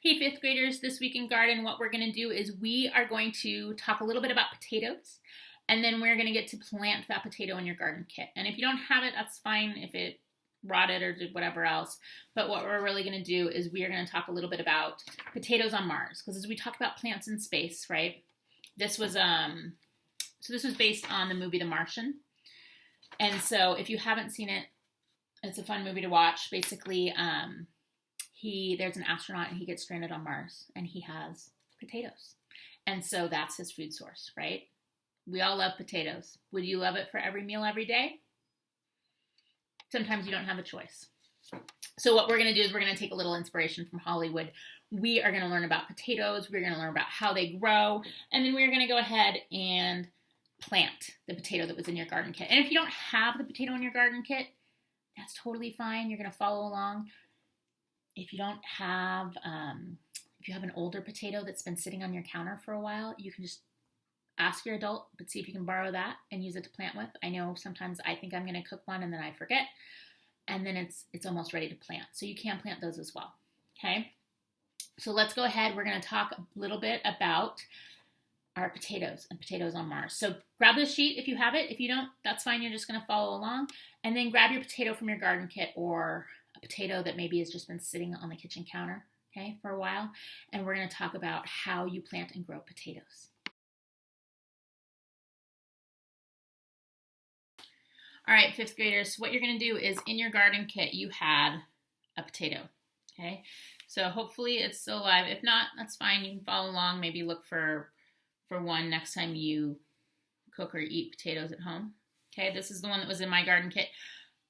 Hey, fifth graders, this week in garden, what we're going to do is we are going to talk a little bit about potatoes, and then we're going to get to plant that potato in your garden kit. And if you don't have it, that's fine if it rotted or did whatever else. But what we're really going to do is we are going to talk a little bit about potatoes on Mars, because as we talk about plants in space, right? This was this was based on the movie The Martian. And so if you haven't seen it, it's a fun movie to watch. Basically, there's an astronaut and he gets stranded on Mars and he has potatoes. And so that's his food source, right? We all love potatoes. Would you love it for every meal every day? Sometimes you don't have a choice. So what we're going to do is we're going to take a little inspiration from Hollywood. We are going to learn about potatoes. We're going to learn about how they grow. And then we're going to go ahead and plant the potato that was in your garden kit. And if you don't have the potato in your garden kit, that's totally fine. You're going to follow along. If you don't have, if you have an older potato that's been sitting on your counter for a while, you can just ask your adult, but see if you can borrow that and use it to plant with. I know sometimes I think I'm going to cook one and then I forget, and then it's almost ready to plant. So you can plant those as well. Okay. So let's go ahead. We're going to talk a little bit about our potatoes and potatoes on Mars. So grab this sheet if you have it. If you don't, that's fine. You're just going to follow along, and then grab your potato from your garden kit or a potato that maybe has just been sitting on the kitchen counter, okay, for a while. And we're going to talk about how you plant and grow potatoes. All right, fifth graders, what you're going to do is in your garden kit, you had a potato, okay? So hopefully it's still alive. If not, that's fine. You can follow along. Maybe look for one next time you cook or eat potatoes at home. Okay, this is the one that was in my garden kit.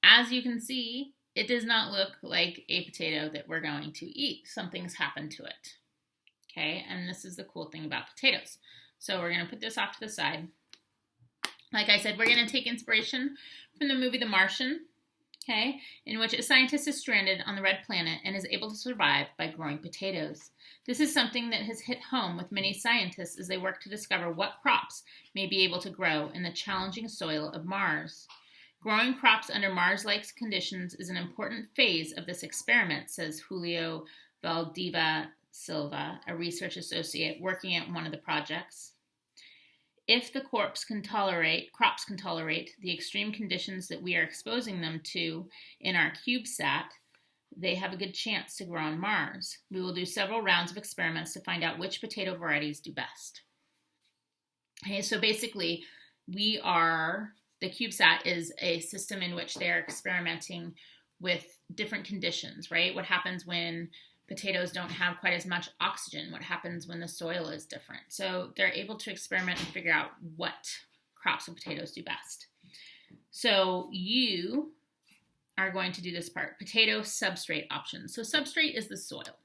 As you can see, it does not look like a potato that we're going to eat. Something's happened to it. Okay, and this is the cool thing about potatoes. So we're going to put this off to the side. Like I said, we're going to take inspiration from the movie The Martian, okay, in which a scientist is stranded on the red planet and is able to survive by growing potatoes. This is something that has hit home with many scientists as they work to discover what crops may be able to grow in the challenging soil of Mars. Growing crops under Mars-like conditions is an important phase of this experiment, says Julio Valdivia Silva, a research associate working at one of the projects. If the crops can tolerate the extreme conditions that we are exposing them to in our CubeSat, they have a good chance to grow on Mars. We will do several rounds of experiments to find out which potato varieties do best. Okay, so basically, the CubeSat is a system in which they're experimenting with different conditions, right? What happens when potatoes don't have quite as much oxygen? What happens when the soil is different? So they're able to experiment and figure out what crops of potatoes do best. So you are going to do this part, potato substrate options. So substrate is the soil,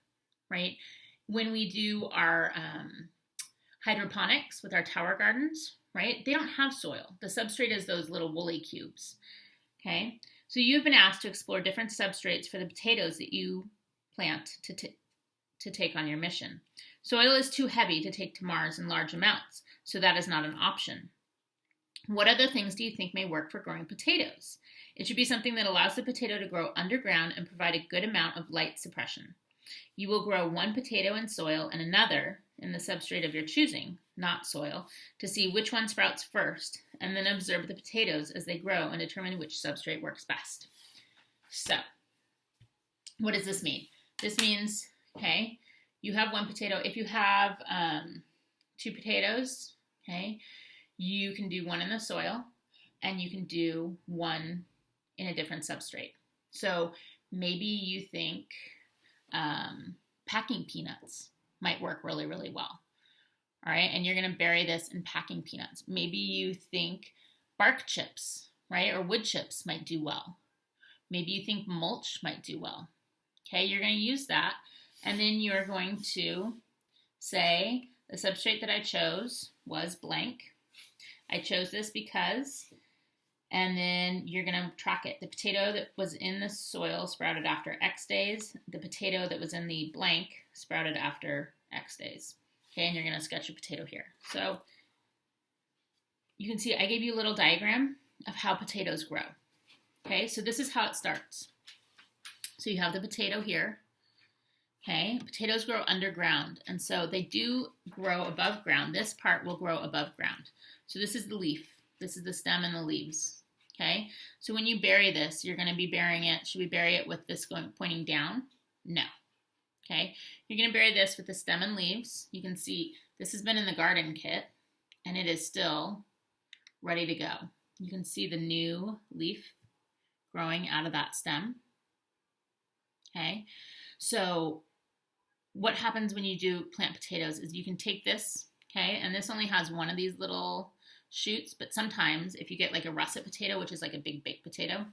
right? When we do our hydroponics with our tower gardens, right, they don't have soil. The substrate is those little woolly cubes, okay? So you've been asked to explore different substrates for the potatoes that you plant to take on your mission. Soil is too heavy to take to Mars in large amounts, so that is not an option. What other things do you think may work for growing potatoes? It should be something that allows the potato to grow underground and provide a good amount of light suppression. You will grow one potato in soil and another in the substrate of your choosing, not soil, to see which one sprouts first, and then observe the potatoes as they grow and determine which substrate works best. So, what does this mean? This means, okay, you have one potato. If you have two potatoes, okay, you can do one in the soil and you can do one in a different substrate. So maybe you think packing peanuts might work really, really well. All right, and you're going to bury this in packing peanuts. Maybe you think bark chips, right, or wood chips might do well. Maybe you think mulch might do well. Okay, you're going to use that, and then you're going to say the substrate that I chose was blank. I chose this because, and then you're going to track it. The potato that was in the soil sprouted after X days. The potato that was in the blank sprouted after X days. Okay, and you're going to sketch a potato here. So you can see I gave you a little diagram of how potatoes grow. Okay, so this is how it starts. So you have the potato here. Okay, potatoes grow underground, and so they do grow above ground. This part will grow above ground. So this is the leaf. This is the stem and the leaves. Okay, so when you bury this, you're going to be burying it. Should we bury it with this pointing down? No. Okay, you're going to bury this with the stem and leaves. You can see this has been in the garden kit, and it is still ready to go. You can see the new leaf growing out of that stem. Okay, so what happens when you do plant potatoes is you can take this, okay, and this only has one of these little shoots, but sometimes if you get like a russet potato, which is like a big baked potato,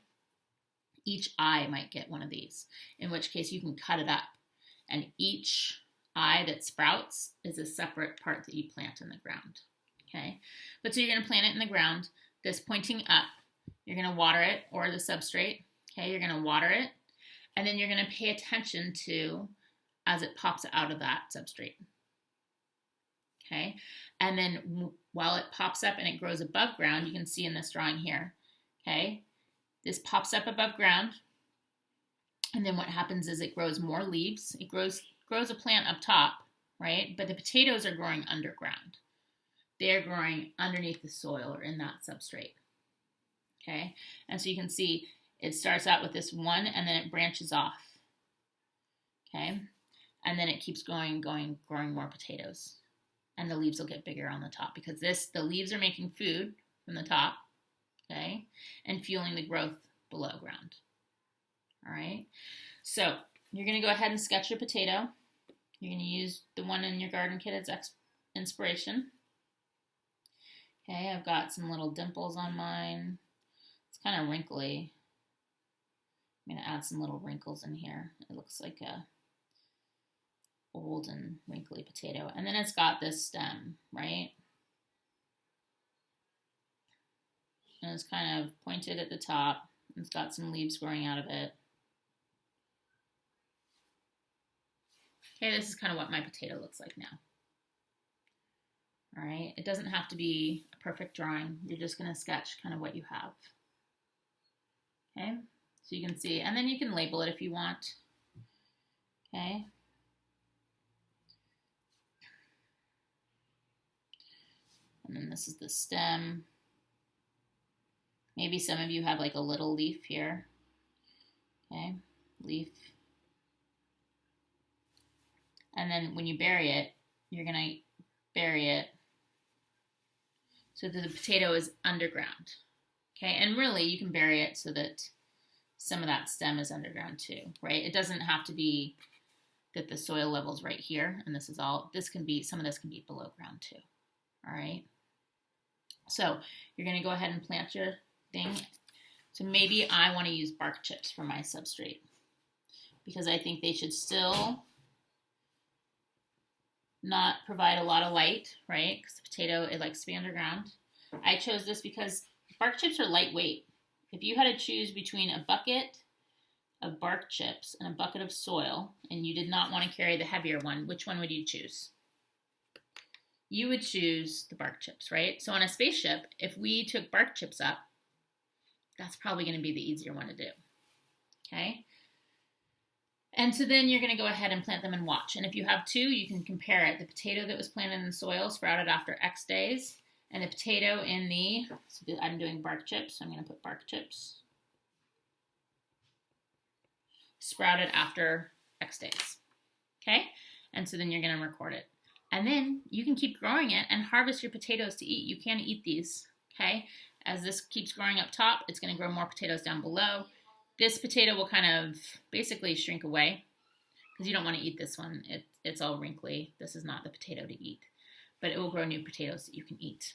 each eye might get one of these, in which case you can cut it up, and each eye that sprouts is a separate part that you plant in the ground. Okay, but so you're going to plant it in the ground, this pointing up, you're going to water it, or the substrate. Okay, you're going to water it, and then you're going to pay attention to as it pops out of that substrate. Okay, and then while it pops up and it grows above ground, you can see in this drawing here, okay, this pops up above ground, and then what happens is it grows more leaves. It grows a plant up top, right? But the potatoes are growing underground. They're growing underneath the soil or in that substrate. Okay, and so you can see it starts out with this one, and then it branches off. Okay, and then it keeps growing more potatoes, and the leaves will get bigger on the top because the leaves are making food from the top, okay, and fueling the growth below ground. All right, so you're going to go ahead and sketch your potato. You're going to use the one in your garden kit as inspiration. Okay, I've got some little dimples on mine. It's kind of wrinkly. I'm going to add some little wrinkles in here. It looks like a old and wrinkly potato. And then it's got this stem, right? And it's kind of pointed at the top. It's got some leaves growing out of it. Okay, this is kind of what my potato looks like now. All right, it doesn't have to be a perfect drawing. You're just going to sketch kind of what you have. Okay, so you can see, and then you can label it if you want. Okay. And then this is the stem. Maybe some of you have like a little leaf here. Okay, leaf. And then when you bury it, you're going to bury it so that the potato is underground. Okay, and really you can bury it so that some of that stem is underground too, right? It doesn't have to be that the soil level's right here and this is all, some of this can be below ground too, all right? So you're gonna go ahead and plant your thing. So maybe I wanna use bark chips for my substrate because I think they should still not provide a lot of light, right? Because the potato, it likes to be underground. I chose this because bark chips are lightweight. If you had to choose between a bucket of bark chips and a bucket of soil, and you did not want to carry the heavier one, which one would you choose? You would choose the bark chips, right? So on a spaceship, if we took bark chips up, that's probably going to be the easier one to do, okay? And so then you're going to go ahead and plant them and watch. And if you have two, you can compare it. The potato that was planted in the soil sprouted after X days, and the potato in the, so I'm doing bark chips, so I'm going to put bark chips, sprouted after X days, okay? And so then you're going to record it. And then you can keep growing it and harvest your potatoes to eat. You can eat these, okay? As this keeps growing up top, it's going to grow more potatoes down below. This potato will kind of basically shrink away because you don't want to eat this one. It's all wrinkly. This is not the potato to eat, but it will grow new potatoes that you can eat.